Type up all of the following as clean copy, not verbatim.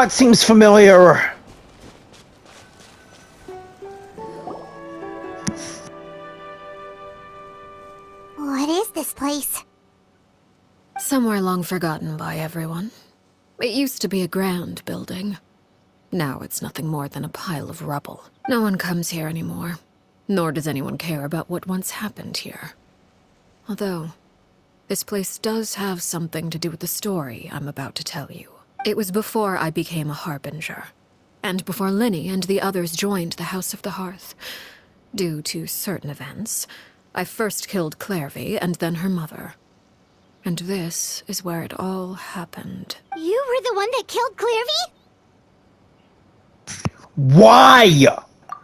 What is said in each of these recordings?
spot seems familiar. What is this place? Somewhere long forgotten by everyone. It used to be a grand building. Now it's nothing more than a pile of rubble. No one comes here anymore, nor does anyone care about what once happened here. Although, this place does have something to do with the story I'm about to tell you. It was before I became a harbinger, and before Lyney and the others joined the House of the Hearth. Due to certain events, I first killed Clervie and then her mother. And this is where it all happened. You were the one that killed Clervie? Why?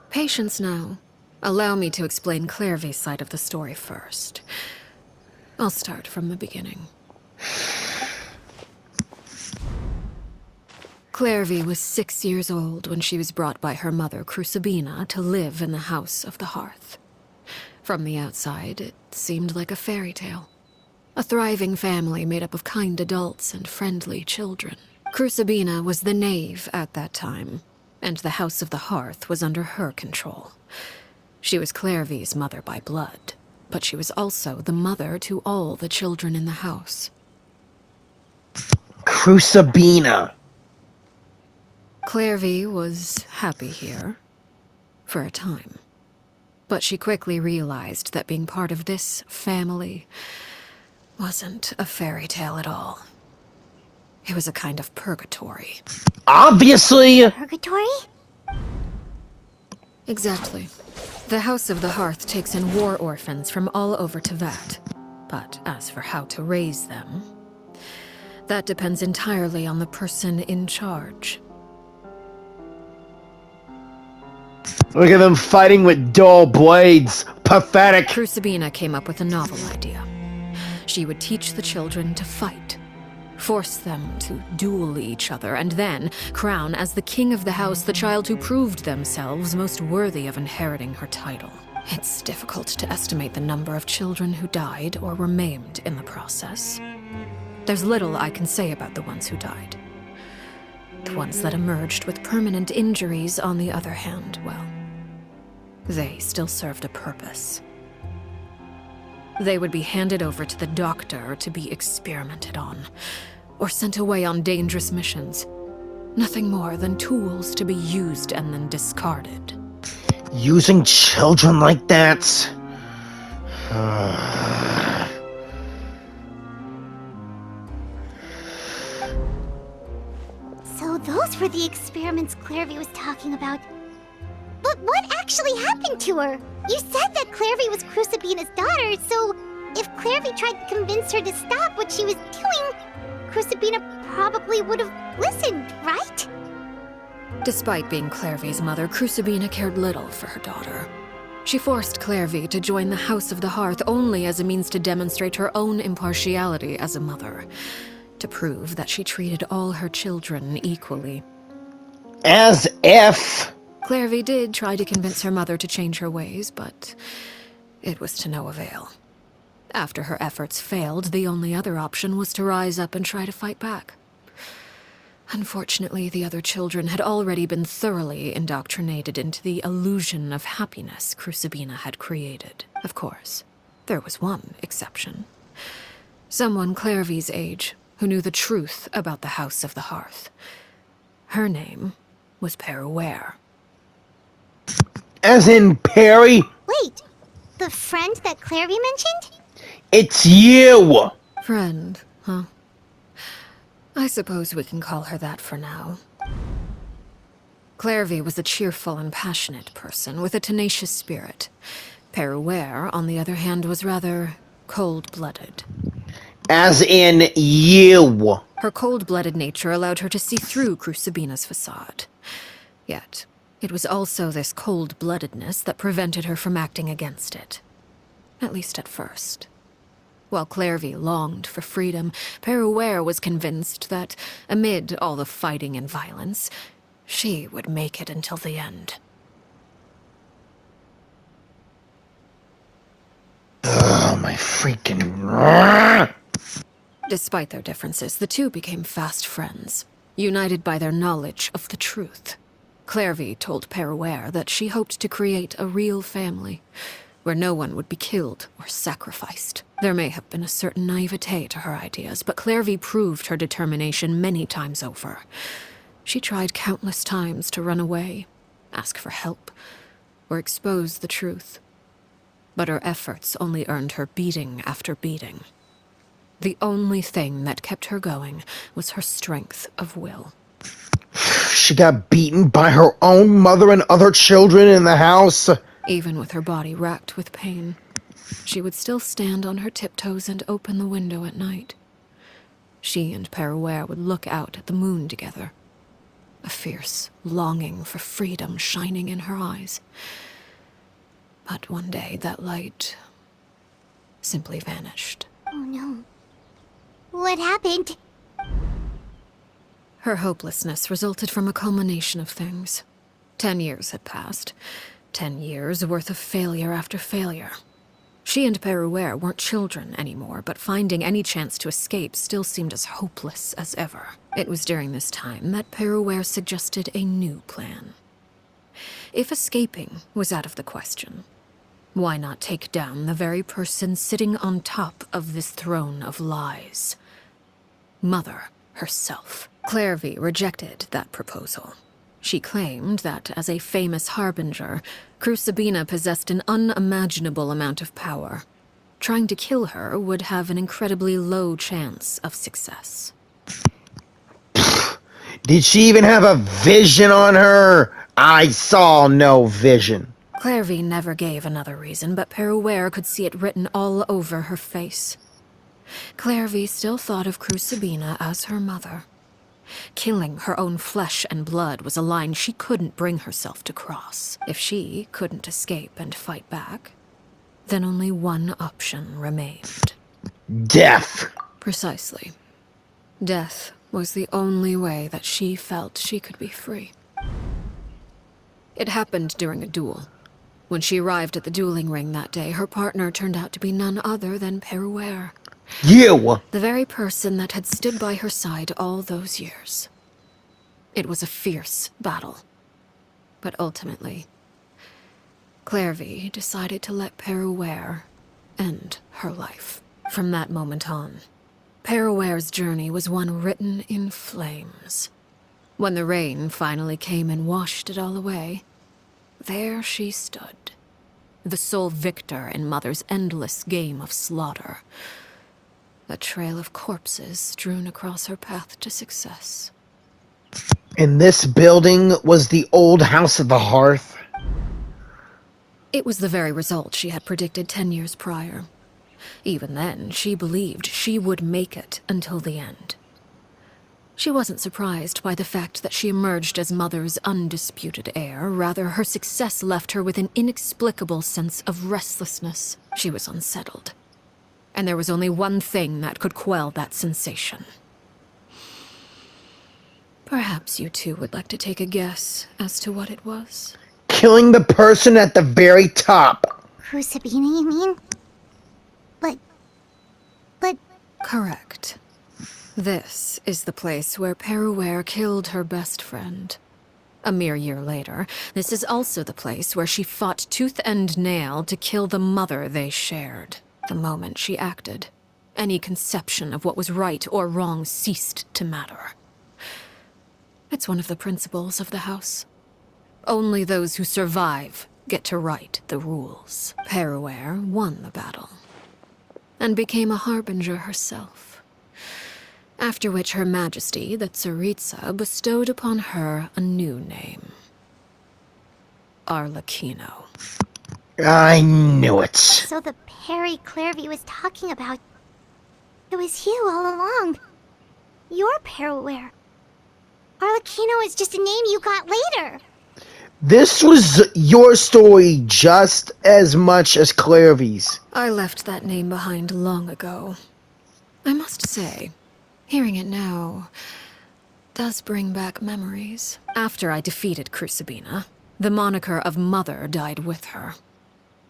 Patience now. Allow me to explain Clervie's side of the story first. I'll start from the beginning. Clervie was 6 years old when she was brought by her mother, Crucibina, to live in the House of the Hearth. From the outside, it seemed like a fairy tale. A thriving family made up of kind adults and friendly children. Crucibina was the knave at that time, and the House of the Hearth was under her control. She was Clervie's mother by blood, but she was also the mother to all the children in the house. Crucibina. Clervie was happy here, for a time. But she quickly realized that being part of this family wasn't a fairy tale at all. It was a kind of purgatory. Obviously! Purgatory? Exactly. The House of the Hearth takes in war orphans from all over Teyvat. But as for how to raise them, that depends entirely on the person in charge. Look at them fighting with dull blades. Pathetic. Crucibina came up with a novel idea. She would teach the children to fight, force them to duel each other, and then crown as the king of the house the child who proved themselves most worthy of inheriting her title. It's difficult to estimate the number of children who died or were maimed in the process. There's little I can say about the ones who died. The ones that emerged with permanent injuries, on the other hand, well, they still served a purpose. They would be handed over to the doctor to be experimented on, or sent away on dangerous missions. Nothing more than tools to be used and then discarded. Using children like that? So those were the experiments Clervie was talking about. But what actually happened to her? You said that Clervie was Crucibina's daughter, so if Clervie tried to convince her to stop what she was doing, Crucibina probably would have listened, right? Despite being Clervie's mother, Crucibina cared little for her daughter. She forced Clervie to join the House of the Hearth only as a means to demonstrate her own impartiality as a mother, to prove that she treated all her children equally. As if... Clervie did try to convince her mother to change her ways, but it was to no avail. After her efforts failed, the only other option was to rise up and try to fight back. Unfortunately, the other children had already been thoroughly indoctrinated into the illusion of happiness Crucibina had created. Of course, there was one exception. Someone Clervie's age who knew the truth about the House of the Hearth. Her name was Peruere. As in Perry? Wait, the friend that Clervie mentioned? It's you! Friend, huh? I suppose we can call her that for now. Clervie was a cheerful and passionate person with a tenacious spirit. Peruere, on the other hand, was rather cold-blooded. As in you. Her cold-blooded nature allowed her to see through Crucibina's facade. Yet, it was also this cold-bloodedness that prevented her from acting against it. At least at first. While Clervie longed for freedom, Peruere was convinced that, amid all the fighting and violence, she would make it until the end. Oh, my freaking... Despite their differences, the two became fast friends. united by their knowledge of the truth. Clervie told Perouer that she hoped to create a real family, where no one would be killed or sacrificed. There may have been a certain naivete to her ideas, but Clervie proved her determination many times over. She tried countless times to run away, ask for help, or expose the truth. But her efforts only earned her beating after beating. The only thing that kept her going was her strength of will. She got beaten by her own mother and other children in the house. Even with her body racked with pain, she would still stand on her tiptoes and open the window at night. She and Perouer would look out at the moon together, a fierce longing for freedom shining in her eyes. But one day that light simply vanished. Oh no. What happened? Her hopelessness resulted from a culmination of things. 10 years had passed. 10 years worth of failure after failure. She and Perouer weren't children anymore, but finding any chance to escape still seemed as hopeless as ever. It was during this time that Perouer suggested a new plan. If escaping was out of the question, why not take down the very person sitting on top of this throne of lies? Mother herself. Clervie rejected that proposal. She claimed that, as a famous harbinger, Crucibina possessed an unimaginable amount of power. Trying to kill her would have an incredibly low chance of success. Did she even have a vision on her? I saw no vision. Clervie never gave another reason, but Perouer could see it written all over her face. Clervie still thought of Crucibina as her mother. Killing her own flesh and blood was a line she couldn't bring herself to cross. If she couldn't escape and fight back, then only one option remained. Death. Precisely. Death was the only way that she felt she could be free. It happened during a duel. When she arrived at the dueling ring that day, her partner turned out to be none other than Perouer. You! The very person that had stood by her side all those years. It was a fierce battle. But ultimately, Clervie decided to let Perouer end her life. From that moment on, Perouer's journey was one written in flames. When the rain finally came and washed it all away, there she stood, the sole victor in Mother's endless game of slaughter. A trail of corpses strewn across her path to success. And this building was the old House of the Hearth? It was the very result she had predicted 10 years prior. Even then, she believed she would make it until the end. She wasn't surprised by the fact that she emerged as Mother's undisputed heir. Rather, her success left her with an inexplicable sense of restlessness. She was unsettled. And there was only one thing that could quell that sensation. Perhaps you two would like to take a guess as to what it was? Killing the person at the very top. Crucibina, you mean? But... Correct. This is the place where Perouer killed her best friend. A mere year later, this is also the place where she fought tooth and nail to kill the mother they shared. The moment she acted, any conception of what was right or wrong ceased to matter. It's one of the principles of the house. Only those who survive get to write the rules. Perouer won the battle, and became a harbinger herself. After which Her Majesty, the Tsaritsa, bestowed upon her a new name. Arlecchino. I knew it. So the Perry Clervie was talking about... It was you all along. You're Perouer. Arlecchino is just a name you got later. This was your story just as much as Clervie's. I left that name behind long ago. I must say, hearing it now does bring back memories. After I defeated Crucibina, the moniker of Mother died with her.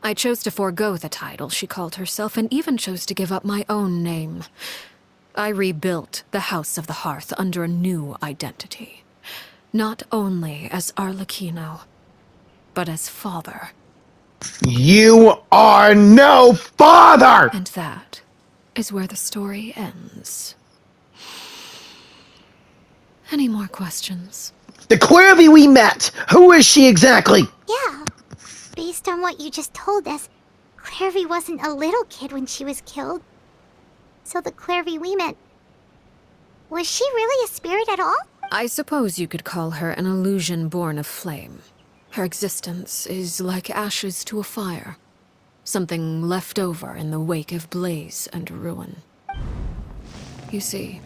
I chose to forego the title she called herself, and even chose to give up my own name. I rebuilt the House of the Hearth under a new identity. Not only as Arlecchino, but as father. You are no father! And that is where the story ends. Any more questions? The Clervie we met! Who is she exactly? Yeah. Based on what you just told us, Clervie wasn't a little kid when she was killed. So the Clervie we met... Was she really a spirit at all? I suppose you could call her an illusion born of flame. Her existence is like ashes to a fire. Something left over in the wake of blaze and ruin. You see,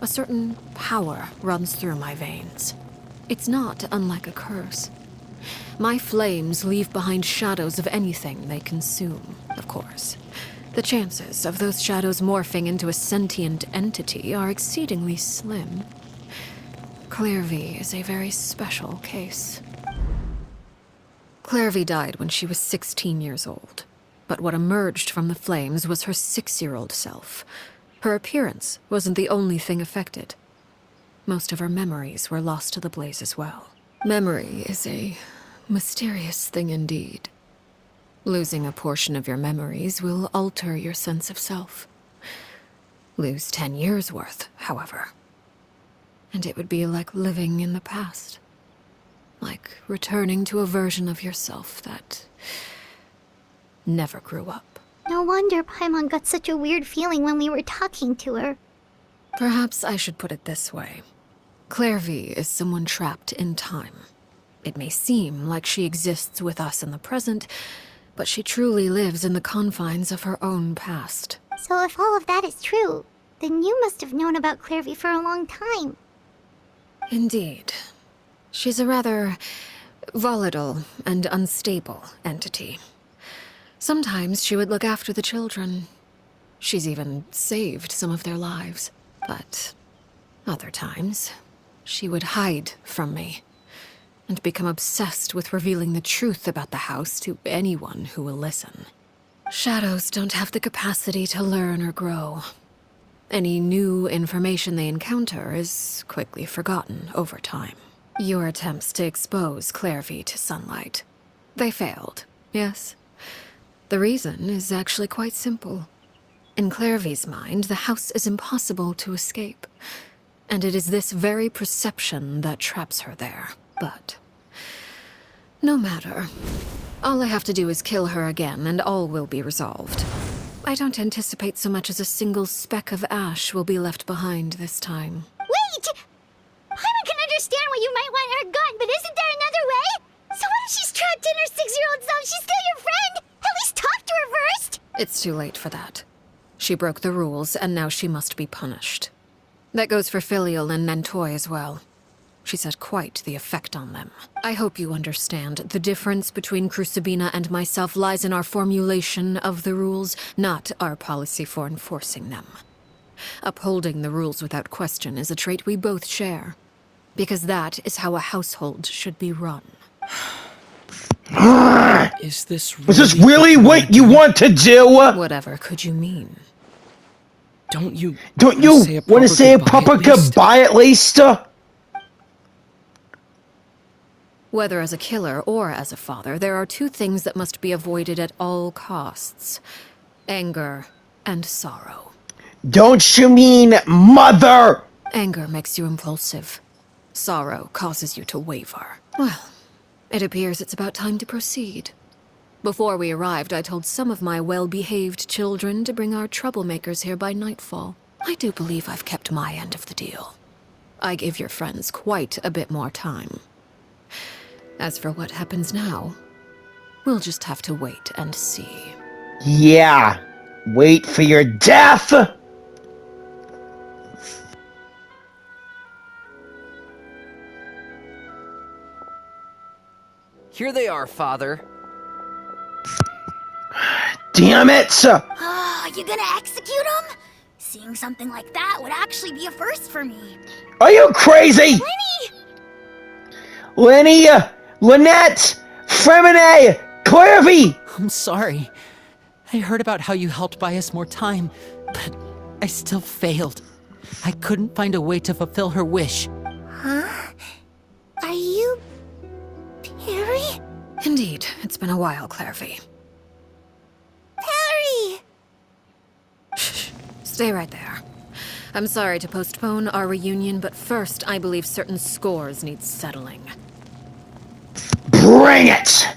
a certain power runs through my veins. It's not unlike a curse. My flames leave behind shadows of anything they consume, of course. The chances of those shadows morphing into a sentient entity are exceedingly slim. Clervie is a very special case. Clervie died when she was 16 years old. But what emerged from the flames was her 6-year-old self. Her appearance wasn't the only thing affected. Most of her memories were lost to the blaze as well. Memory is a mysterious thing indeed. Losing a portion of your memories will alter your sense of self. Lose 10 years' worth, however, and it would be like living in the past. Like returning to a version of yourself that never grew up. No wonder Paimon got such a weird feeling when we were talking to her. Perhaps I should put it this way. Clervie is someone trapped in time. It may seem like she exists with us in the present, but she truly lives in the confines of her own past. So if all of that is true, then you must have known about Clervie for a long time. Indeed. She's a rather volatile and unstable entity. Sometimes she would look after the children. She's even saved some of their lives. But other times, she would hide from me and become obsessed with revealing the truth about the house to anyone who will listen. Shadows don't have the capacity to learn or grow. Any new information they encounter is quickly forgotten over time. Your attempts to expose Clervie to sunlight. They failed, yes? The reason is actually quite simple. In Clervie's mind, the house is impossible to escape. And it is this very perception that traps her there. But no matter. All I have to do is kill her again, and all will be resolved. I don't anticipate so much as a single speck of ash will be left behind this time. Wait! Paimon can understand why you might want her gone, but isn't there another way? So what if she's trapped in her 6-year-old self? She's still your friend! At least talk to her first! It's too late for that. She broke the rules, and now she must be punished. That goes for Filial and Nantoy as well. She's had quite the effect on them. I hope you understand. The difference between Crucibina and myself lies in our formulation of the rules, not our policy for enforcing them. Upholding the rules without question is a trait we both share, because that is how a household should be run. Is this really what you want to do? Whatever could you mean? Don't you want to say a proper goodbye at least? Whether as a killer or as a father, there are two things that must be avoided at all costs. Anger and sorrow. Don't you mean mother? Anger makes you impulsive. Sorrow causes you to waver. Well, it appears it's about time to proceed. Before we arrived, I told some of my well-behaved children to bring our troublemakers here by nightfall. I do believe I've kept my end of the deal. I give your friends quite a bit more time. As for what happens now, we'll just have to wait and see. Yeah, wait for your death! Here they are, Father. Damn it! You gonna execute him? Seeing something like that would actually be a first for me. Are you crazy? Lyney! Lyney, Lynette, Freminet, Clervie! I'm sorry. I heard about how you helped buy us more time, but I still failed. I couldn't find a way to fulfill her wish. Huh? Are you... Perry? Indeed, it's been a while, Clervie. Perry! Stay right there. I'm sorry to postpone our reunion, but first, I believe certain scores need settling. Bring it!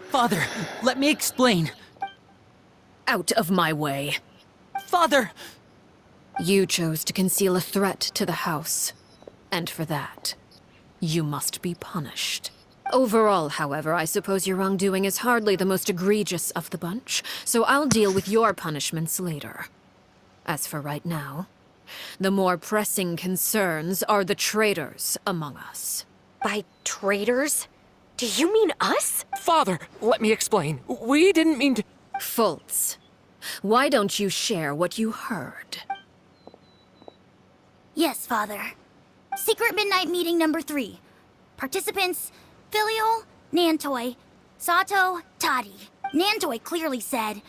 Father, let me explain. Out of my way. Father! You chose to conceal a threat to the house. And for that, you must be punished. Overall, however, I suppose your wrongdoing is hardly the most egregious of the bunch, so I'll deal with your punishments later. As for right now, the more pressing concerns are the traitors among us. By traitors? Do you mean us? Father, let me explain. We didn't mean to... Fultz, why don't you share what you heard? Yes, Father. Secret Midnight Meeting number 3. Participants, Filial, Nantoi, Sato, Toddy. Nantoi clearly said,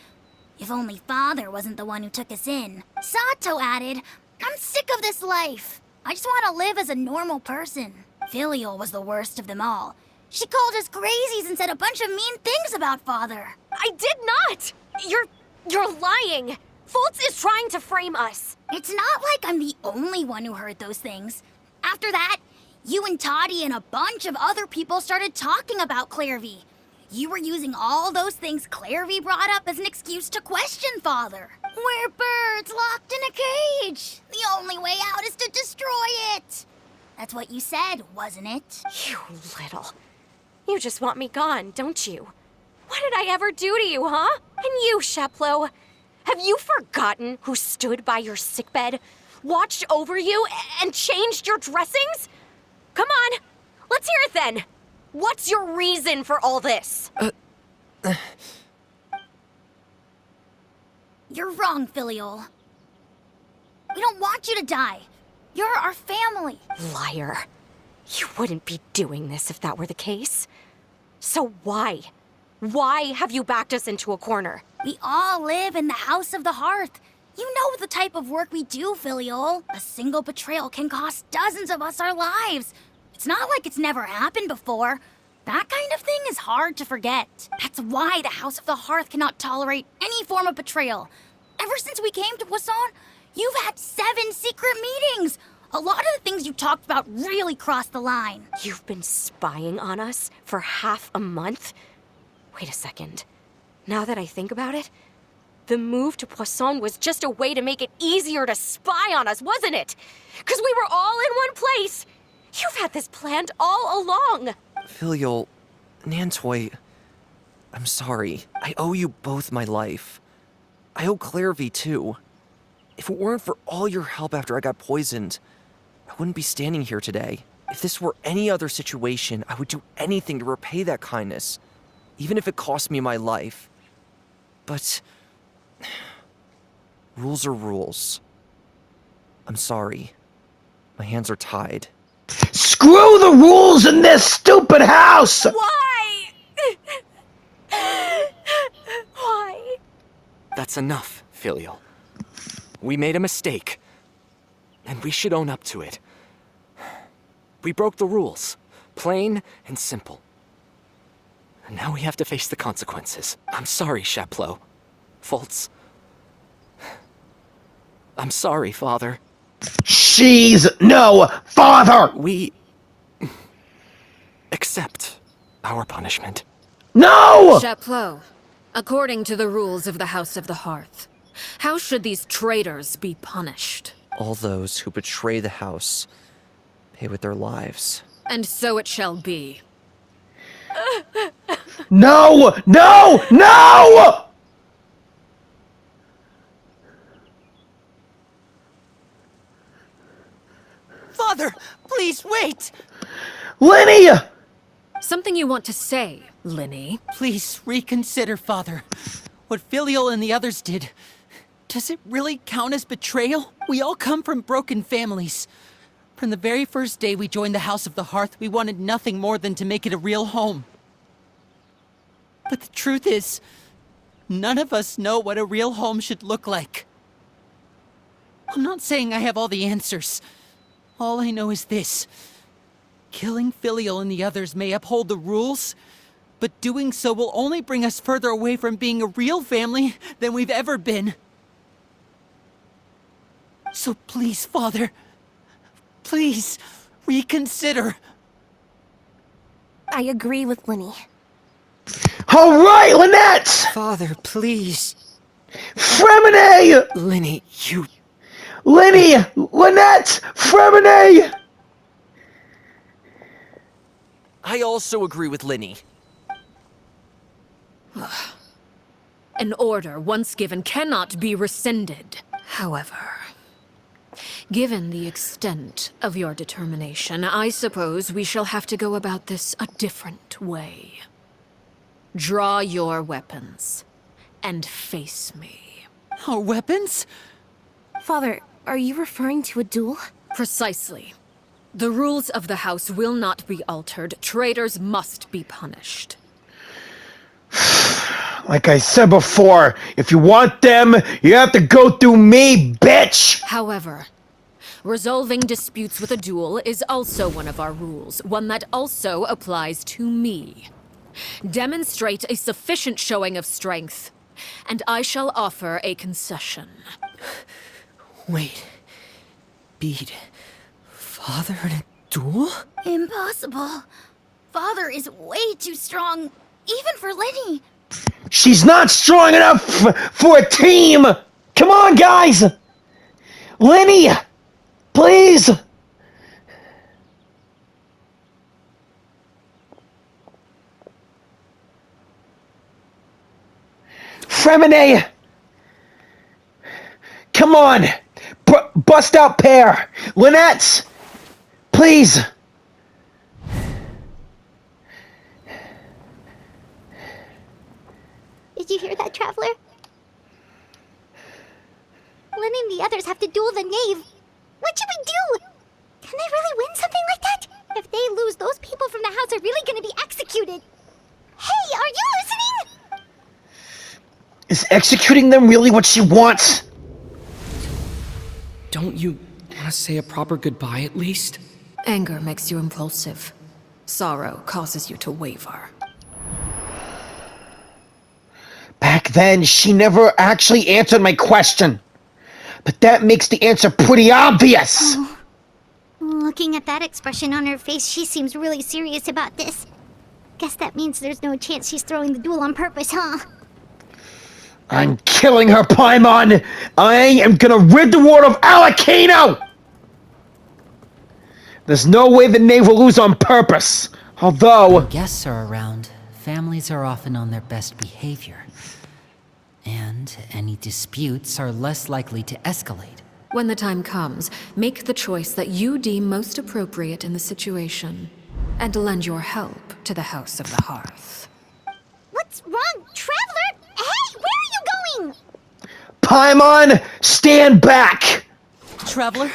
if only Father wasn't the one who took us in. Sato added, I'm sick of this life. I just want to live as a normal person. Filial was the worst of them all. She called us crazies and said a bunch of mean things about Father. I did not! You're lying! Fultz is trying to frame us. It's not like I'm the only one who heard those things. After that, you and Toddy and a bunch of other people started talking about Clervie. You were using all those things Clervie brought up as an excuse to question Father. We're birds locked in a cage. The only way out is to destroy it. That's what you said, wasn't it? You little. You just want me gone, don't you? What did I ever do to you, huh? And you, Sheplo, have you forgotten who stood by your sickbed, watched over you, and changed your dressings? Come on, let's hear it then. What's your reason for all this? You're wrong, Filial. We don't want you to die. You're our family. Liar. You wouldn't be doing this if that were the case. So why? Why have you backed us into a corner? We all live in the House of the Hearth. You know the type of work we do, Filial. A single betrayal can cost dozens of us our lives. It's not like it's never happened before. That kind of thing is hard to forget. That's why the House of the Hearth cannot tolerate any form of betrayal. Ever since we came to Poisson, you've had 7 secret meetings. A lot of the things you talked about really crossed the line. You've been spying on us for half a month? Wait a second. Now that I think about it, the move to Poisson was just a way to make it easier to spy on us, wasn't it? Because we were all in one place. You've had this planned all along. Filial, Nantoi, I'm sorry. I owe you both my life. I owe Clervie too. If it weren't for all your help after I got poisoned, I wouldn't be standing here today. If this were any other situation, I would do anything to repay that kindness, even if it cost me my life. But rules are rules. I'm sorry. My hands are tied. Screw the rules in this stupid house! Why? Why? That's enough, Filial. We made a mistake, and we should own up to it. We broke the rules, plain and simple. And now we have to face the consequences. I'm sorry, Sheplo. Fultz. I'm sorry, Father. She's no father! We accept our punishment. No! Chapleau, according to the rules of the House of the Hearth, how should these traitors be punished? All those who betray the house pay with their lives. And so it shall be. No! No! No! Father, please wait! Lyney! Something you want to say, Lyney? Please reconsider, Father. What Filial and the others did, does it really count as betrayal? We all come from broken families. From the very first day we joined the House of the Hearth, we wanted nothing more than to make it a real home. But the truth is, none of us know what a real home should look like. I'm not saying I have all the answers. All I know is this. Killing Filial and the others may uphold the rules, but doing so will only bring us further away from being a real family than we've ever been. So please, Father, please reconsider. I agree with Lyney. All right, Lynette! Father, please. Freminet! Lyney, you... Lyney! Lynette! Freminet! I also agree with Lyney. An order once given cannot be rescinded. However, given the extent of your determination, I suppose we shall have to go about this a different way. Draw your weapons and face me. Our weapons? Father, are you referring to a duel? Precisely. The rules of the house will not be altered. Traitors must be punished. Like I said before, if you want them, you have to go through me, bitch! However, resolving disputes with a duel is also one of our rules, one that also applies to me. Demonstrate a sufficient showing of strength, and I shall offer a concession. Wait. Beat Father in a duel? Impossible. Father is way too strong, even for Lyney. She's not strong enough for a team! Come on, guys! Lyney! Please! Freminet! Come on! Bust out pair! Lynette! Please! Did you hear that, Traveler? Lyney and the others have to duel the knave. What should we do? Can they really win something like that? If they lose, those people from the house are really gonna be executed. Hey, are you listening? Is executing them really what she wants? Don't you want to say a proper goodbye at least? Anger makes you impulsive. Sorrow causes you to waver. Back then, she never actually answered my question. But that makes the answer pretty obvious! Looking at that expression on her face, she seems really serious about this. Guess that means there's no chance she's throwing the duel on purpose, huh? I'm killing her, Paimon! I am gonna rid the world of Arlecchino! There's no way the knave will lose on purpose. Although... When guests are around, families are often on their best behavior. And any disputes are less likely to escalate. When the time comes, make the choice that you deem most appropriate in the situation, and lend your help to the House of the Hearth. What's wrong, Traveler? Hey, where are you going? Paimon, stand back! Traveler?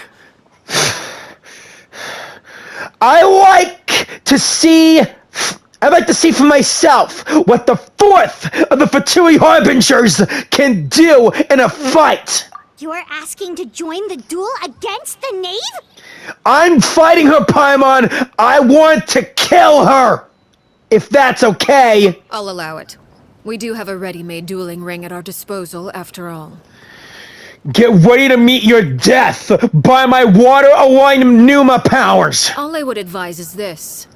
I'd like to see for myself what the fourth of the Fatui Harbingers can do in a fight! You're asking to join the duel against the knave? I'm fighting her, Paimon! I want to kill her! If that's okay. I'll allow it. We do have a ready-made dueling ring at our disposal, after all. Get ready to meet your death by my water-aligned pneuma powers! All I would advise is this.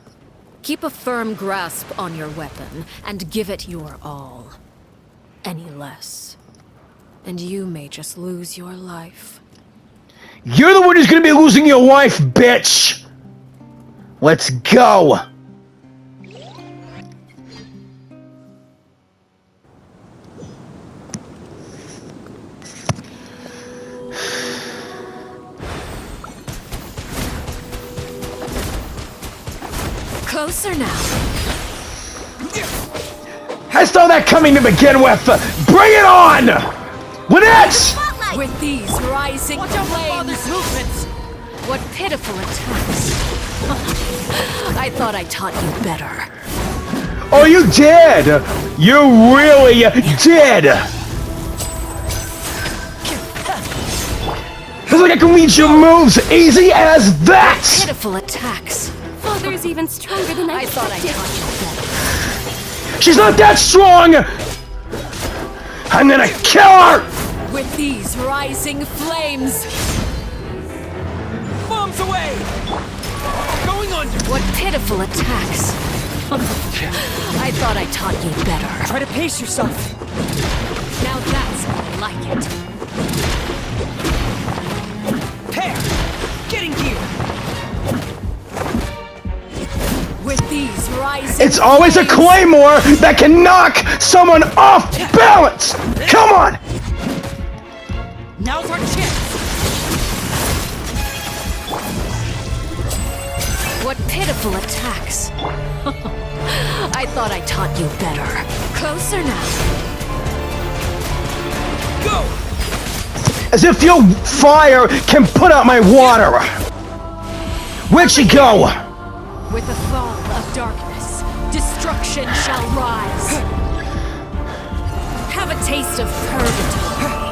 Keep a firm grasp on your weapon, and give it your all. Any less, and you may just lose your life. You're the one who's gonna be losing your life, bitch! Let's go! Closer now. I saw that coming to begin with! Bring it on! Lynette! With these rising flames, movements! what pitiful attacks. I thought I taught you better. Oh, you did! You really did! Feels like I can read your moves easy as that! Pitiful attacks. Father's even stronger than I thought I expected. taught you better. She's not that strong! I'm gonna kill her! With these rising flames. Bombs away! Going under! What pitiful attacks. I thought I taught you better. Try to pace yourself. Now that's how I like it. Pair! Getting gear! With these rising It's always a flames. claymore that can knock someone off balance! Come on! Now's our chance! What pitiful attacks. I thought I taught you better. Closer now. Go! As if your fire can put out my water! Where'd she go? With the fall of darkness, destruction shall rise. Have a taste of purgatory.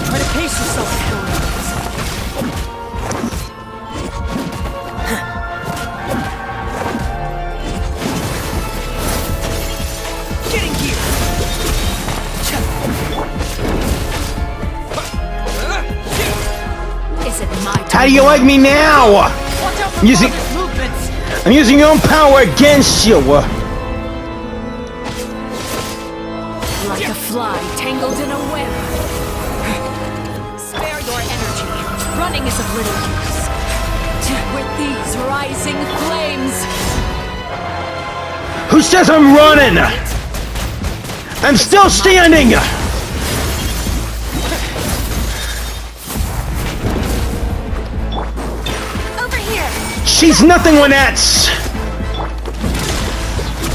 Try to pace yourself, Getting gear! Is it my turn? How do you like me now? Watch out for Using- Father's movements! I'm using your own power against you! Like a fly tangled in a web. Spare your energy. Running is of little use. With these rising flames. Who says I'm running? I'm still standing! Over here! She's nothing, Lynette!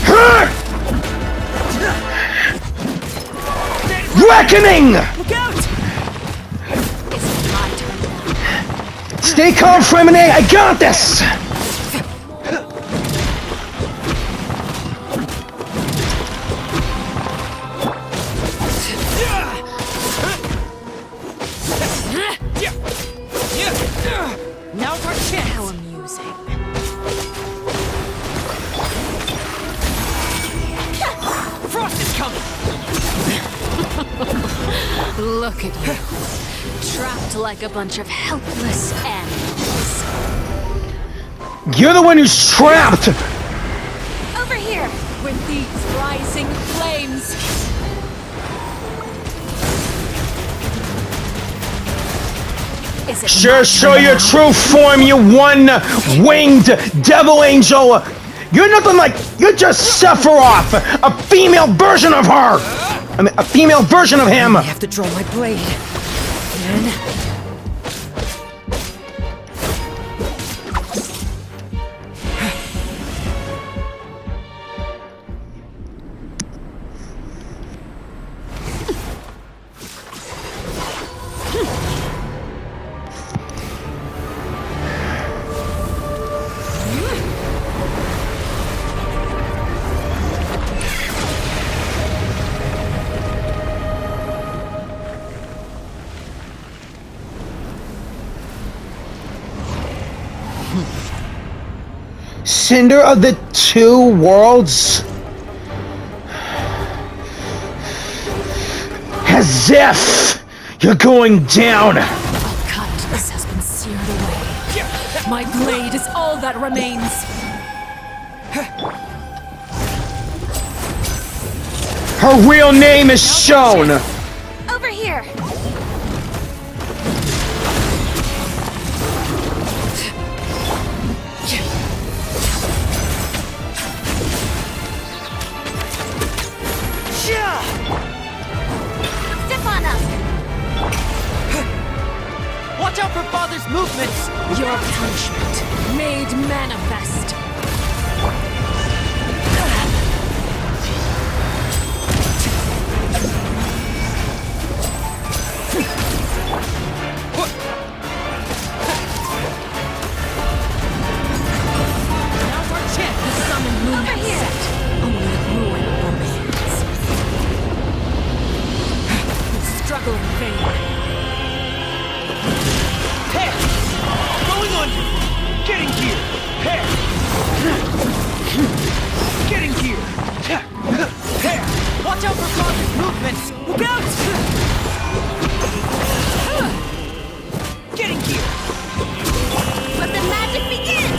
Her! Reckoning! Look out! Is it my turn now? Stay calm, Freminet, I got this! Now's our chance! How amusing. Frost is coming! Look at you. Trapped like a bunch of helpless animals. You're the one who's trapped! Over here! With these rising flames. Is it Sure, my show turn your now? true form, you one-winged devil angel! You're nothing like... You're just Sephiroth! A female version of her! I mean, a female version of him! I have to draw my blade. Then... Cinder of the two worlds? As if you're going down! Oh, cut. This has been seared away. My blade is all that remains. Her real name is shown! Over here! Step on us! Watch out for Father's movements! Your punishment made manifest. Over here! Only ruin remains. Struggle in vain. Pair! Going under! Getting gear! Pair! Getting gear! Pair! Watch out for Frog's movements! Look out! Getting gear! Let the magic begin!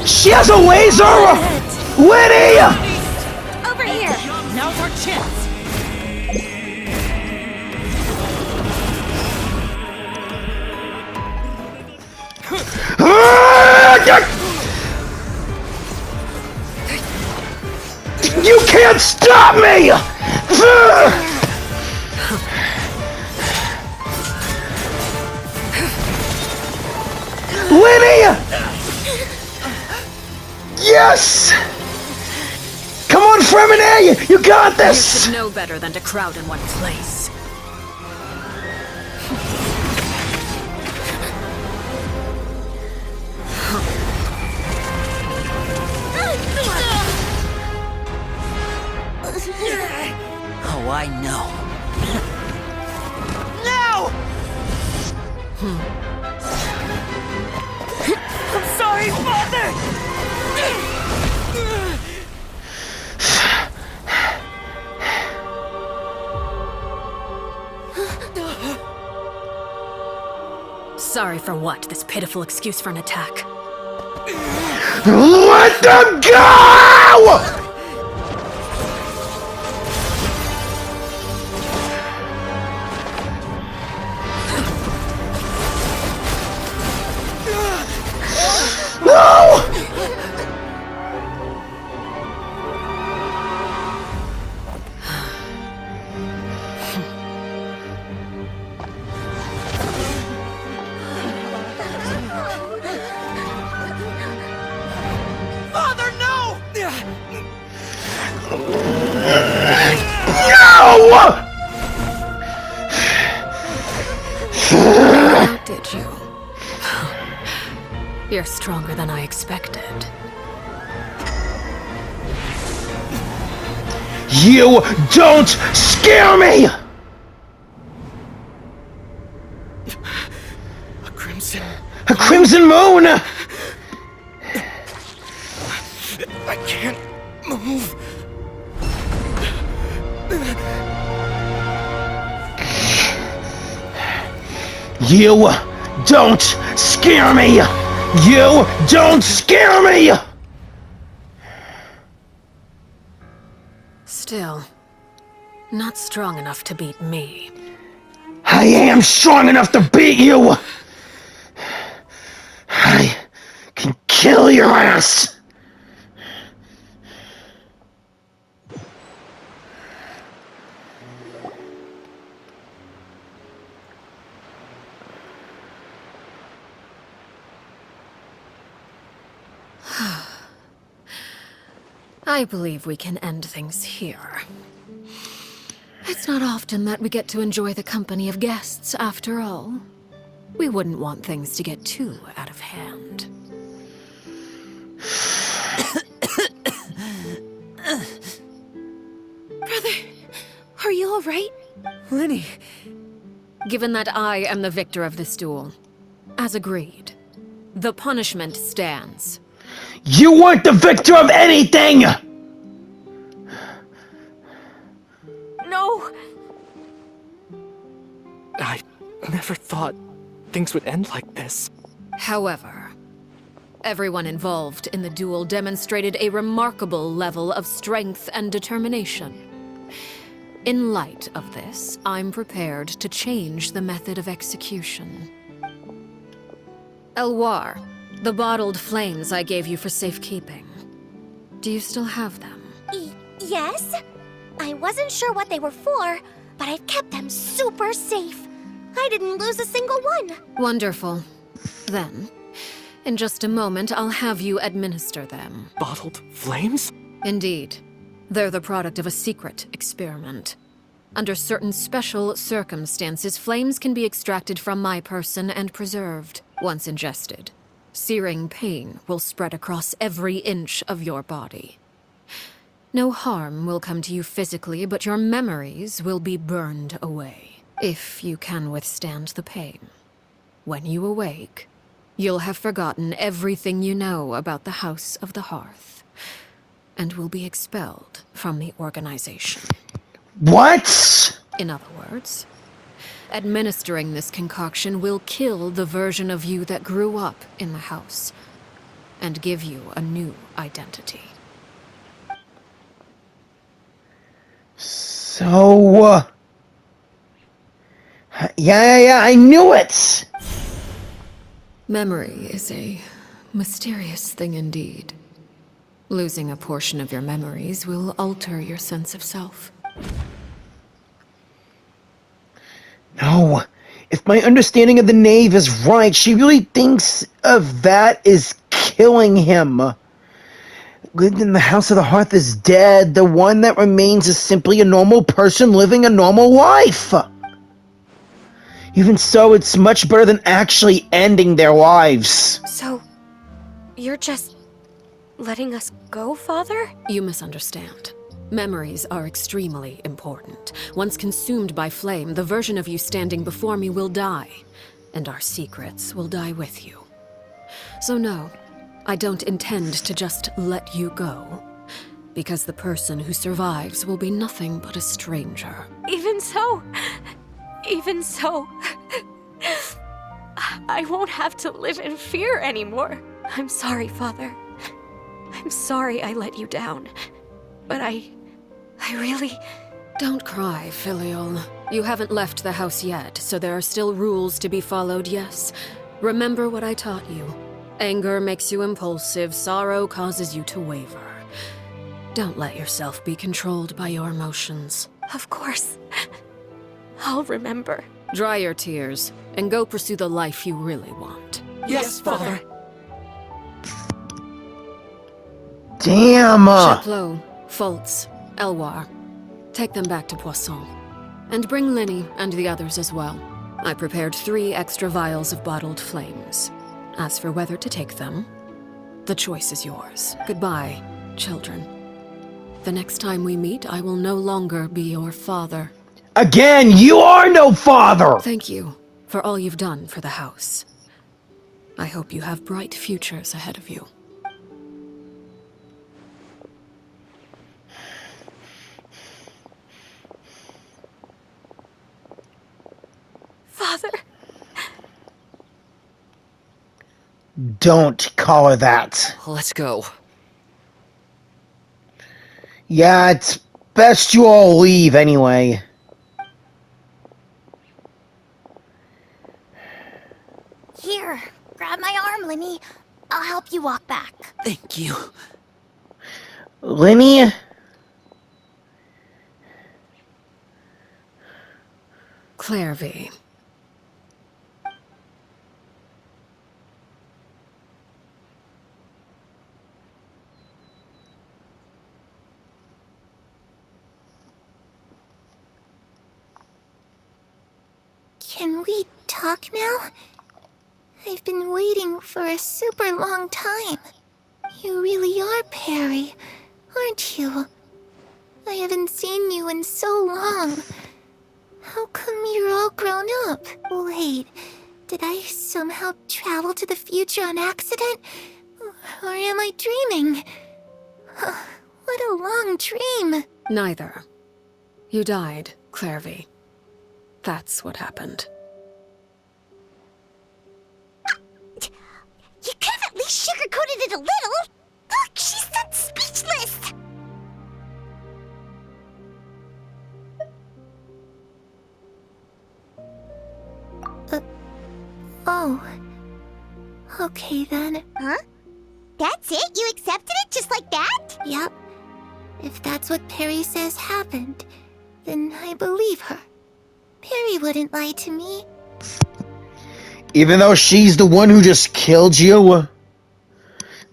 She has a laser! Lyney! Over here! Now's our chance! You can't stop me! Lyney! Yes! Come on, Freminet! You got You this! should know better than to crowd in one place. Oh, I know. No! I'm sorry, Father! Sorry for what? This pitiful excuse for an attack. Let them go! No! Father, no! No! How did you? You're stronger than I expected. You don't scare me! A crimson. A crimson moon! I can't move. You don't scare me! You don't scare me! Still, not strong enough to beat me. I am strong enough to beat you! I can kill your ass! I believe we can end things here. It's not often that we get to enjoy the company of guests, after all. We wouldn't want things to get too out of hand. Brother, are you alright? Lyney! Given that I am the victor of this duel, as agreed, the punishment stands. You weren't the victor of anything! No! I never thought things would end like this. However, everyone involved in the duel demonstrated a remarkable level of strength and determination. In light of this, I'm prepared to change the method of execution. Elwar, the bottled flames I gave you for safekeeping. Do you still have them? Yes? I wasn't sure what they were for, but I've kept them super safe. I didn't lose a single one. Wonderful. Then, in just a moment, I'll have you administer them. Bottled flames? Indeed. They're the product of a secret experiment. Under certain special circumstances, flames can be extracted from my person and preserved. Once ingested, searing pain will spread across every inch of your body. No harm will come to you physically, but your memories will be burned away, if you can withstand the pain. When you awake, you'll have forgotten everything you know about the House of the Hearth, and will be expelled from the organization. What? In other words, administering this concoction will kill the version of you that grew up in the house, and give you a new identity. So, yeah, I knew it! Memory is a mysterious thing indeed. Losing a portion of your memories will alter your sense of self. No, if my understanding of the knave is right, she really thinks of that is killing him. Lived in the House of the Hearth is dead. The one that remains is simply a normal person living a normal life. Even so, it's much better than actually ending their lives. So, you're just letting us go, Father? You misunderstand. Memories are extremely important. Once consumed by flame, the version of you standing before me will die, and our secrets will die with you. So no, I don't intend to just let you go, because the person who survives will be nothing but a stranger. Even so, I won't have to live in fear anymore. I'm sorry, Father. I'm sorry I let you down. But I really... Don't cry, Filial. You haven't left the house yet, so there are still rules to be followed, yes. Remember what I taught you. Anger makes you impulsive, sorrow causes you to waver. Don't let yourself be controlled by your emotions. Of course. I'll remember. Dry your tears, and go pursue the life you really want. Yes, Father. Damn! Chaplot, Foltz, Elwar. Take them back to Poisson. And bring Lyney and the others as well. I prepared 3 extra vials of bottled flames. As for whether to take them, the choice is yours. Goodbye, children. The next time we meet, I will no longer be your father. Again, you are no father! Thank you for all you've done for the house. I hope you have bright futures ahead of you. Father. Don't call her that. Let's go. Yeah, it's best you all leave anyway. Here, grab my arm, Lyney. I'll help you walk back. Thank you. Lyney? Clervie. Can we talk now? I've been waiting for a super long time. You really are Perry, aren't you? I haven't seen you in so long. How come you're all grown up? Wait, did I somehow travel to the future on accident? Or am I dreaming? What a long dream. Neither. You died, Clervie. That's what happened. You could have at least sugarcoated it a little. Look, she's not speechless. Oh. Okay then. Huh? That's it? You accepted it just like that? Yep. If that's what Perry says happened, then I believe her. Perry wouldn't lie to me. Even though she's the one who just killed you?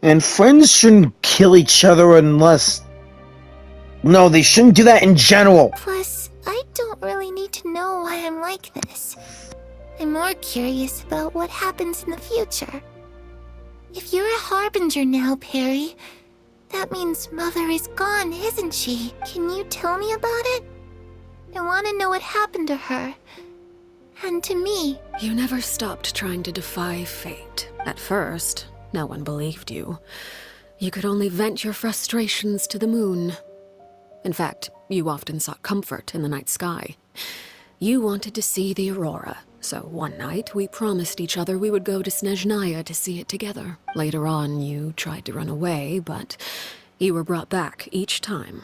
And friends shouldn't kill each other unless... No, they shouldn't do that in general. Plus, I don't why I'm like this. I'm more curious about what happens in the future. If you're a harbinger now, Perry, that means Mother is gone, isn't she? Can you tell me about it? I want to know what happened to her. And to me. You never stopped trying to defy fate. At first, no one believed you. You could only vent your frustrations to the moon. In fact, you often sought comfort in the night sky. You wanted to see the aurora, so one night we promised each other we would go to Snezhnaya to see it together. Later on, you tried to run away, but you were brought back each time.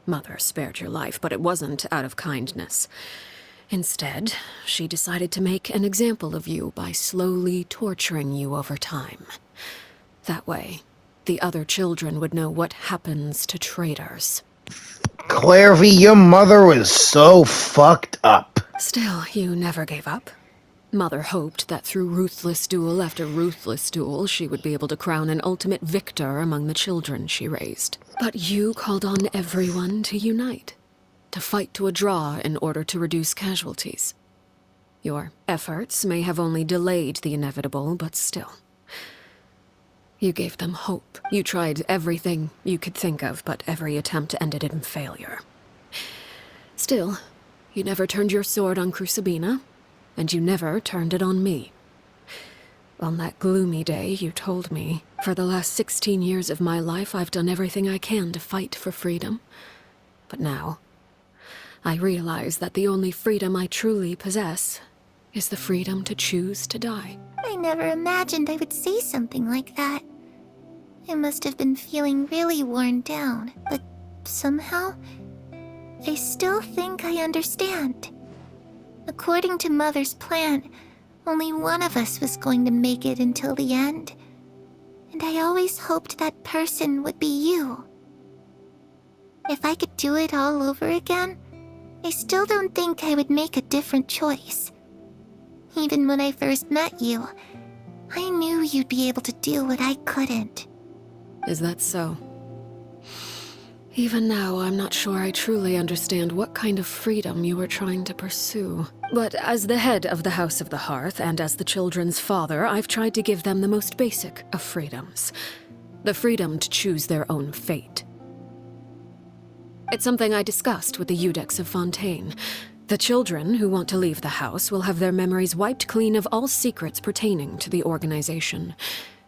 Mother spared your life, but it wasn't out of kindness. Instead, she decided to make an example of you by slowly torturing you over time. That way, the other children would know what happens to traitors. Clervie, your mother was so fucked up. Still, you never gave up. Mother hoped that through ruthless duel after ruthless duel, she would be able to crown an ultimate victor among the children she raised. But you called on everyone to unite, to fight to a draw in order to reduce casualties. Your efforts may have only delayed the inevitable, but still. You gave them hope. You tried everything you could think of, but every attempt ended in failure. Still, you never turned your sword on Crucibina, and you never turned it on me. On that gloomy day, you told me, for the last 16 years of my life, I've done everything I can to fight for freedom. But now, I realize that the only freedom I truly possess is the freedom to choose to die. I never imagined I would say something like that. I must have been feeling really worn down, but somehow, I still think I understand. According to Mother's plan, only one of us was going to make it until the end. And I always hoped that person would be you. If I could do it all over again, I still don't think I would make a different choice. Even when I first met you, I knew you'd be able to do what I couldn't. Is that so? Even now, I'm not sure I truly understand what kind of freedom you were trying to pursue. But as the head of the House of the Hearth, and as the children's father, I've tried to give them the most basic of freedoms. The freedom to choose their own fate. It's something I discussed with the Iudex of Fontaine. The children who want to leave the house will have their memories wiped clean of all secrets pertaining to the organization.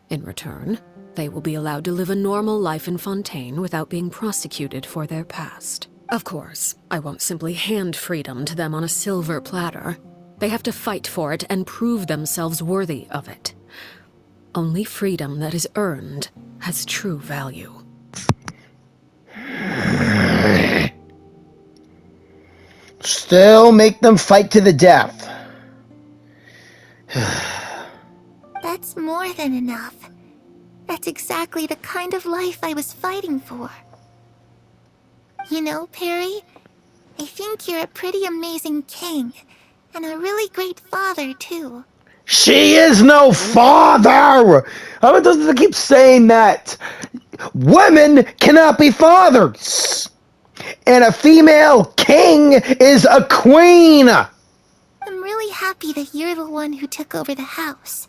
In return, they will be allowed to live a normal life in Fontaine without being prosecuted for their past. Of course, I won't simply hand freedom to them on a silver platter. They have to fight for it and prove themselves worthy of it. Only freedom that is earned has true value. Still make them fight to the death. That's more than enough. That's exactly the kind of life I was fighting for. You know, Perry, I think you're a pretty amazing king, and a really great father, too. She is no father! How does it keep saying that? Women cannot be fathers! And a female king is a queen! I'm really happy that you're the one who took over the house.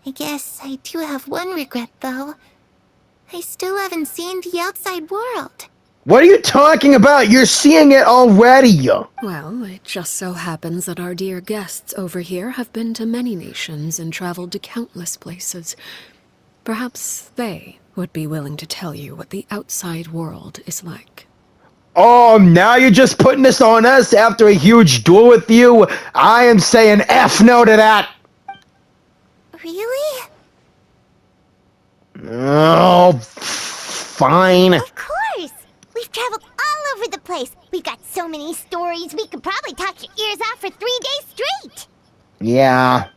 I guess I do have one regret, though. I still haven't seen the outside world. What are you talking about? You're seeing it already! Well, it just so happens that our dear guests over here have been to many nations and traveled to countless places. Perhaps they would be willing to tell you what the outside world is like. Oh, now you're just putting this on us after a huge duel with you? I am saying F no to that! Really? Oh, fine. Of course! We've traveled all over the place. We've got so many stories, we could probably talk your ears off for 3 days straight. Yeah.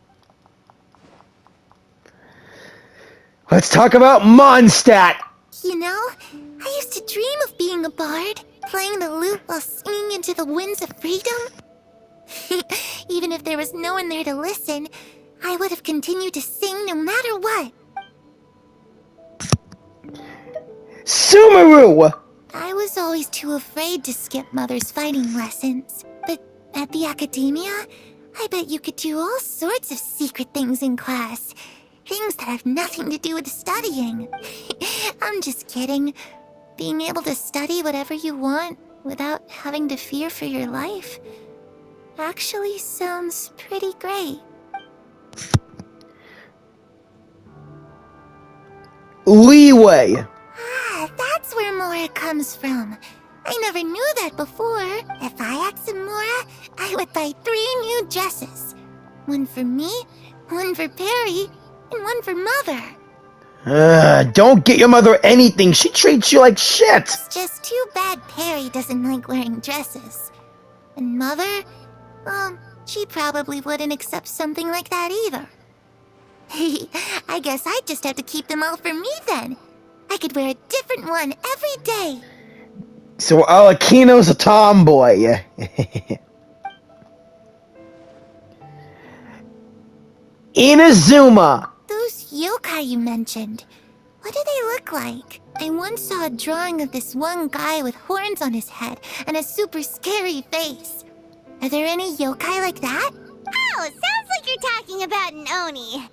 Let's talk about Mondstadt! You know, I used to dream of being a bard, playing the lute while singing into the winds of freedom. Even if there was no one there to listen, I would have continued to sing no matter what. Sumeru! I was always too afraid to skip Mother's fighting lessons, but At the academia, I bet you could do all sorts of secret things in class. Things that have nothing to do with studying. I'm just kidding. Being able to study whatever you want without having to fear for your life actually sounds pretty great. Leeway. Ah, that's where Mora comes from. I never knew that before. If I asked Mora, I would buy 3 new dresses. One for me, one for Perry, and one for Mother. Don't get your mother anything. She treats you like shit. It's just too bad Perry doesn't like wearing dresses. And Mother, she probably wouldn't accept something like that either. I guess I'd just have to keep them all for me then. I could wear a different one every day. So Arlecchino's a tomboy. Inazuma. Those yokai you mentioned, what do they look like? I once saw a drawing of this one guy with horns on his head and a super scary face. Are there any yokai like that? Oh, sounds like you're talking about an Oni.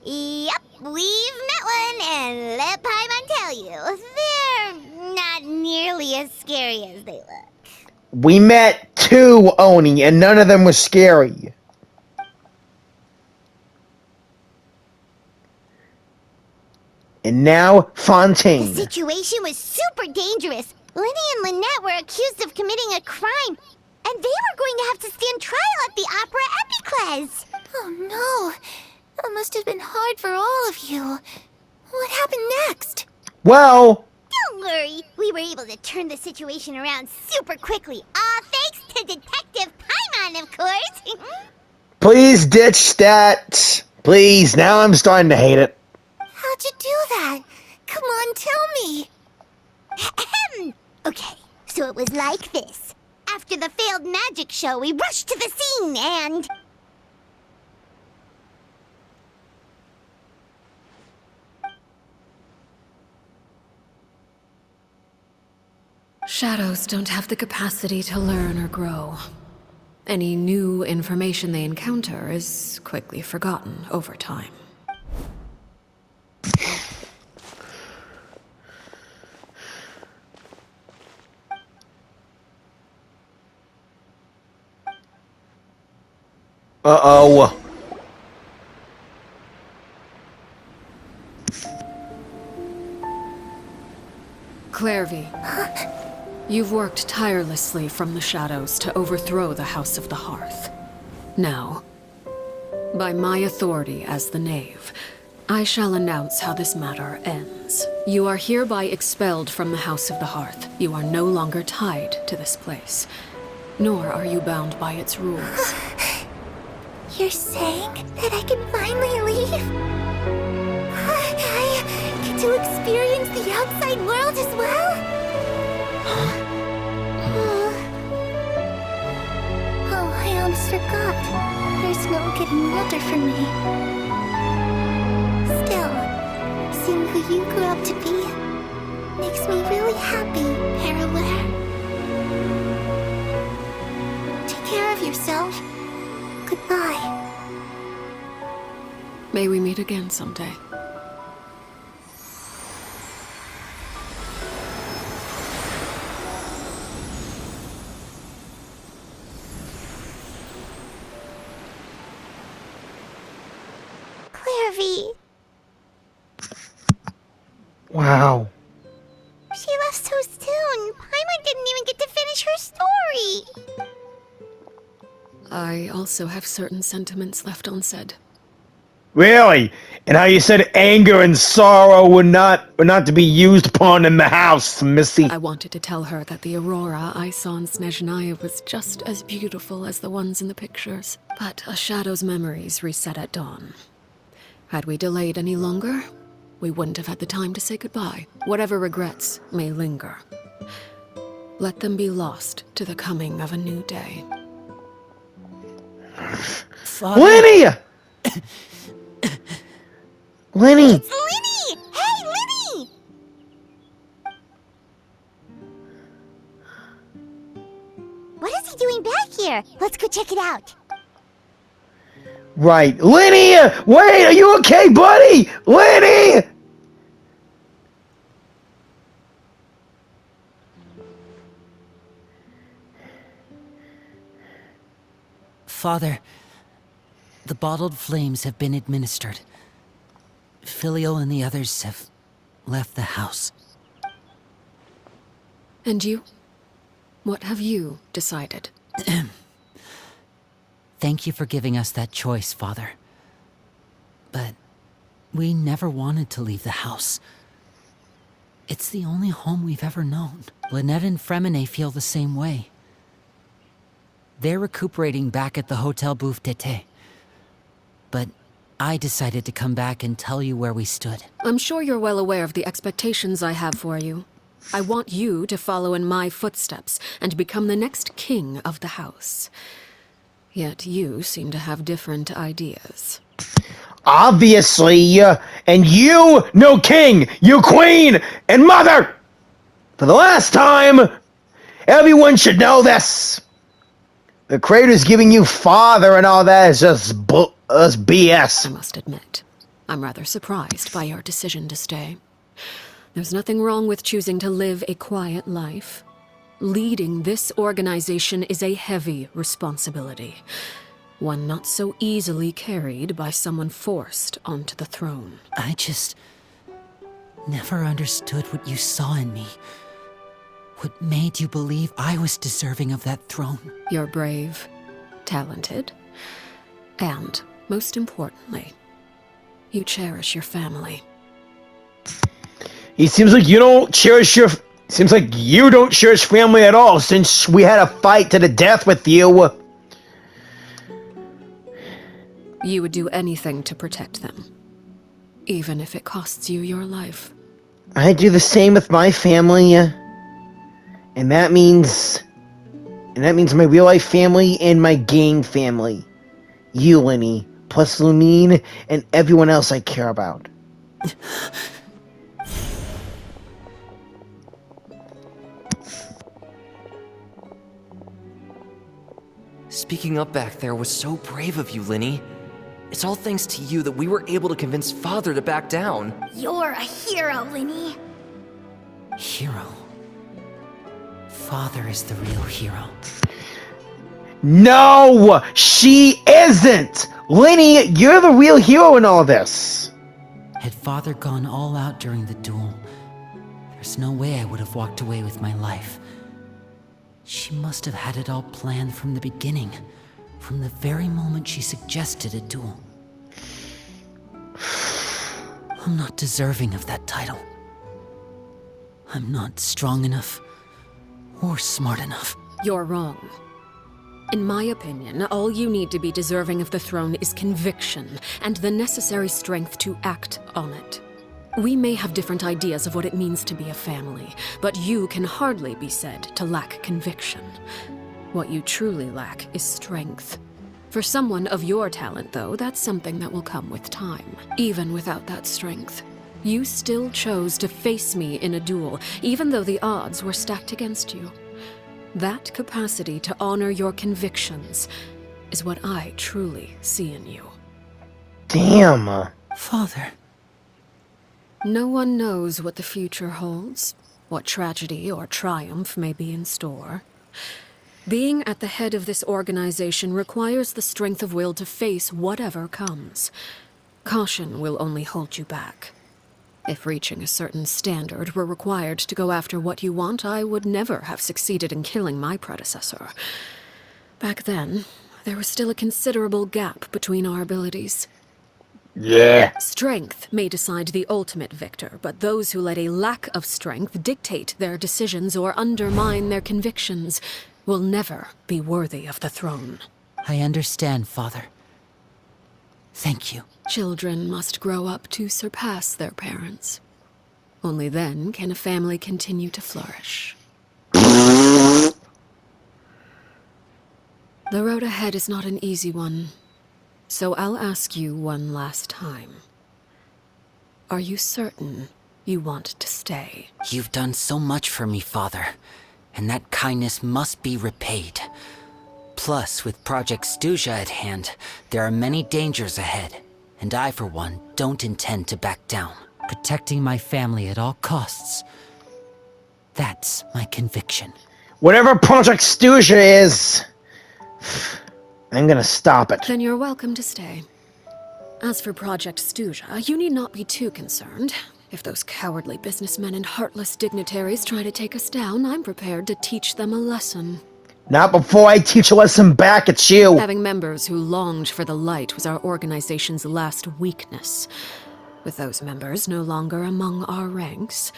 Yep, we've met one, and let Paimon tell you, they're not nearly as scary as they look. We met 2 Oni, and none of them were scary. And now, Fontaine. The situation was super dangerous. Lyney and Lynette were accused of committing a crime, and they were going to have to stand trial at the Opera Epicles. Oh no, that must have been hard for all of you. What happened next? Well... Don't worry, we were able to turn the situation around super quickly. All thanks to Detective Paimon, of course. Please ditch that. Please, now I'm starting to hate it. How'd you do that? Come on, tell me. Okay, so it was like this. After the failed magic show, we rushed to the scene and... Shadows don't have the capacity to learn or grow. Any new information they encounter is quickly forgotten over time. Uh-oh. Clervie, you've worked tirelessly from the shadows to overthrow the House of the Hearth. Now, by my authority as the Knave, I shall announce how this matter ends. You are hereby expelled from the House of the Hearth. You are no longer tied to this place, nor are you bound by its rules. You're saying that I can finally leave? I get to experience the outside world as well? Oh, I almost forgot. There's no getting older for me. Still, seeing who you grew up to be makes me really happy, Paraware. Take care of yourself. Goodbye. May we meet again someday. Clervie. Wow. She left so soon. Paimon didn't even get to finish her story. I also have certain sentiments left unsaid. Really? And how you said anger and sorrow were not to be used upon in the house, Missy. I wanted to tell her that the aurora I saw in Snezhnaya was just as beautiful as the ones in the pictures. But a shadow's memories reset at dawn. Had we delayed any longer, we wouldn't have had the time to say goodbye. Whatever regrets may linger, let them be lost to the coming of a new day. Lyney! Lyney! It's Lyney! Hey, Lyney! What is he doing back here. Let's go check it out. Right. Lyney! Wait, are you okay, buddy? Lyney! Father, the bottled flames have been administered. Filio and the others have left the house. And you? What have you decided? Thank you for giving us that choice, Father. But we never wanted to leave the house. It's the only home we've ever known. Lynette and Freminet feel the same way. They're recuperating back at the Hotel Bouffe d'été. But I decided to come back and tell you where we stood. I'm sure you're well aware of the expectations I have for you. I want you to follow in my footsteps and become the next king of the house. Yet you seem to have different ideas. Obviously, and you, no king, you queen, and mother! For the last time, everyone should know this. The creator's giving you father and all that is just BS. I must admit, I'm rather surprised by your decision to stay. There's nothing wrong with choosing to live a quiet life. Leading this organization is a heavy responsibility, one not so easily carried by someone forced onto the throne. I just never understood what you saw in me. What made you believe I was deserving of that throne? You're brave, talented, and, most importantly, you cherish your family. It seems like you don't cherish your... Seems like you don't cherish family at all since we had a fight to the death with you. You would do anything to protect them, even if it costs you your life. I do the same with my family. And that means my real life family and my game family. You, Lyney, plus Lumine, and everyone else I care about. Speaking up back there was so brave of you, Lyney. It's all thanks to you that we were able to convince Father to back down. You're a hero, Lyney. Hero? Father is the real hero. No, she isn't! Lyney, you're the real hero in all this. Had Father gone all out during the duel, there's no way I would have walked away with my life. She must have had it all planned from the beginning, from the very moment she suggested a duel. I'm not deserving of that title. I'm not strong enough or smart enough. You're wrong. In my opinion, all you need to be deserving of the throne is conviction and the necessary strength to act on it. We may have different ideas of what it means to be a family, but you can hardly be said to lack conviction. What you truly lack is strength. For someone of your talent, though, that's something that will come with time. Even without that strength, you still chose to face me in a duel, even though the odds were stacked against you. That capacity to honor your convictions is what I truly see in you. Damn. Father. No one knows what the future holds, what tragedy or triumph may be in store. Being at the head of this organization requires the strength of will to face whatever comes. Caution will only hold you back. If reaching a certain standard were required to go after what you want, I would never have succeeded in killing my predecessor. Back then, there was still a considerable gap between our abilities. Yeah. Strength may decide the ultimate victor, but those who let a lack of strength dictate their decisions or undermine their convictions will never be worthy of the throne. I understand, Father. Thank you. Children must grow up to surpass their parents. Only then can a family continue to flourish. The road ahead is not an easy one, so I'll ask you one last time. Are you certain you want to stay? You've done so much for me, Father, and that kindness must be repaid. Plus, with Project Stuja at hand, there are many dangers ahead, and I, for one, don't intend to back down. Protecting my family at all costs. That's my conviction. Whatever Project Stuja is, I'm gonna stop it. Then you're welcome to stay. As for Project Stuja, you need not be too concerned. If those cowardly businessmen and heartless dignitaries try to take us down, I'm prepared to teach them a lesson. Not before I teach a lesson back at you. Having members who longed for the light was our organization's last weakness. With those members no longer among our ranks,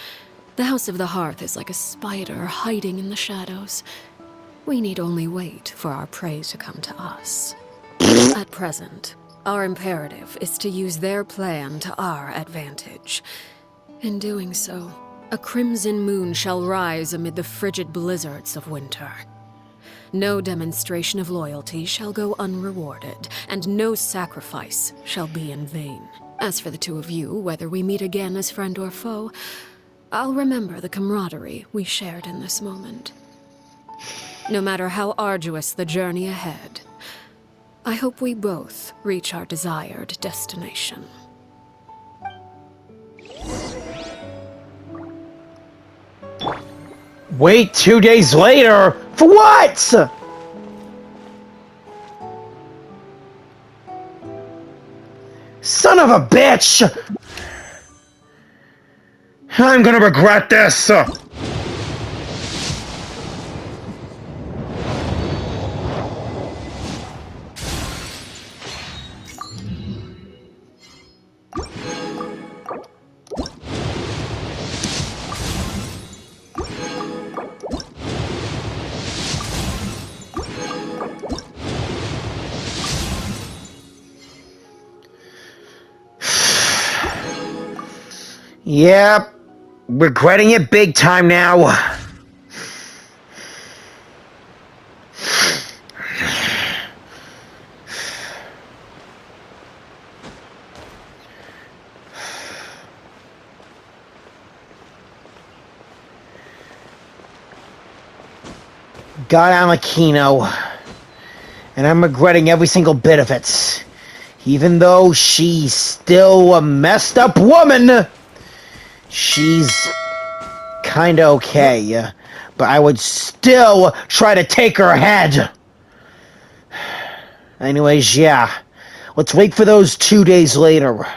the House of the Hearth is like a spider hiding in the shadows. We need only wait for our prey to come to us. At present, our imperative is to use their plan to our advantage. In doing so, a crimson moon shall rise amid the frigid blizzards of winter. No demonstration of loyalty shall go unrewarded, and no sacrifice shall be in vain. As for the two of you, whether we meet again as friend or foe, I'll remember the camaraderie we shared in this moment. No matter how arduous the journey ahead, I hope we both reach our desired destination. Wait 2 days later? For what? Son of a bitch! I'm gonna regret this! Yep, regretting it big time now. Got Arlecchino, and I'm regretting every single bit of it. Even though she's still a messed up woman, she's kinda okay, but I would still try to take her head. Anyways, yeah, let's wait for those 2 days later.